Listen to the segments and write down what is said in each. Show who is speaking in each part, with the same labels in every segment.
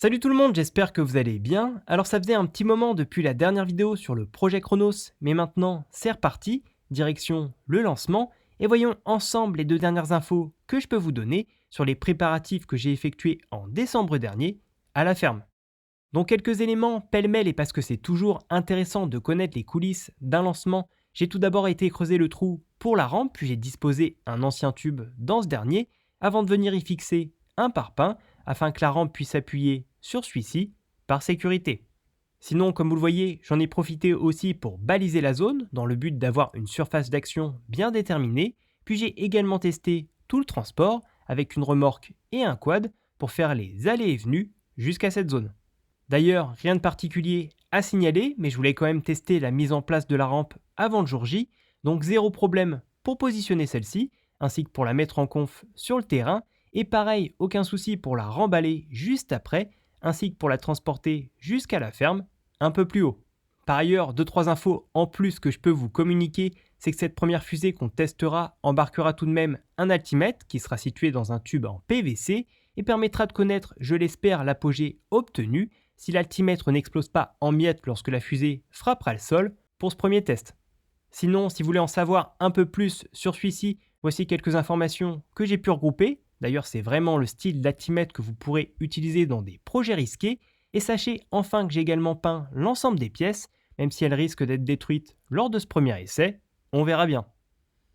Speaker 1: Salut tout le monde, j'espère que vous allez bien. Alors ça faisait un petit moment depuis la dernière vidéo sur le projet Chronos, mais maintenant c'est reparti, direction le lancement, et voyons ensemble les deux dernières infos que je peux vous donner sur les préparatifs que j'ai effectués en décembre dernier à la ferme. Donc quelques éléments pêle-mêle et parce que c'est toujours intéressant de connaître les coulisses d'un lancement, j'ai tout d'abord été creuser le trou pour la rampe, puis j'ai disposé un ancien tube dans ce dernier, avant de venir y fixer un parpaing, afin que la rampe puisse appuyer sur celui-ci, par sécurité. Sinon, comme vous le voyez, j'en ai profité aussi pour baliser la zone, dans le but d'avoir une surface d'action bien déterminée, puis j'ai également testé tout le transport, avec une remorque et un quad, pour faire les allées et venues jusqu'à cette zone. D'ailleurs, rien de particulier à signaler, mais je voulais quand même tester la mise en place de la rampe avant le jour J, donc zéro problème pour positionner celle-ci, ainsi que pour la mettre en conf sur le terrain, et pareil, aucun souci pour la remballer juste après, ainsi que pour la transporter jusqu'à la ferme, un peu plus haut. Par ailleurs, 2-3 infos en plus que je peux vous communiquer, c'est que cette première fusée qu'on testera embarquera tout de même un altimètre qui sera situé dans un tube en PVC et permettra de connaître, je l'espère, l'apogée obtenue si l'altimètre n'explose pas en miettes lorsque la fusée frappera le sol pour ce premier test. Sinon, si vous voulez en savoir un peu plus sur celui-ci, voici quelques informations que j'ai pu regrouper. D'ailleurs, c'est vraiment le style d'altimètre que vous pourrez utiliser dans des projets risqués. Et sachez enfin que j'ai également peint l'ensemble des pièces, même si elles risquent d'être détruites lors de ce premier essai. On verra bien.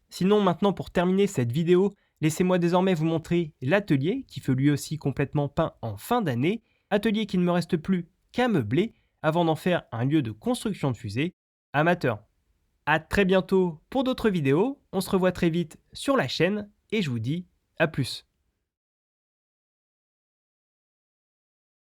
Speaker 1: Sinon, maintenant pour terminer cette vidéo, laissez-moi désormais vous montrer l'atelier qui fut lui aussi complètement peint en fin d'année, atelier qui ne me reste plus qu'à meubler avant d'en faire un lieu de construction de fusées amateur. A très bientôt pour d'autres vidéos, on se revoit très vite sur la chaîne et je vous dis à plus.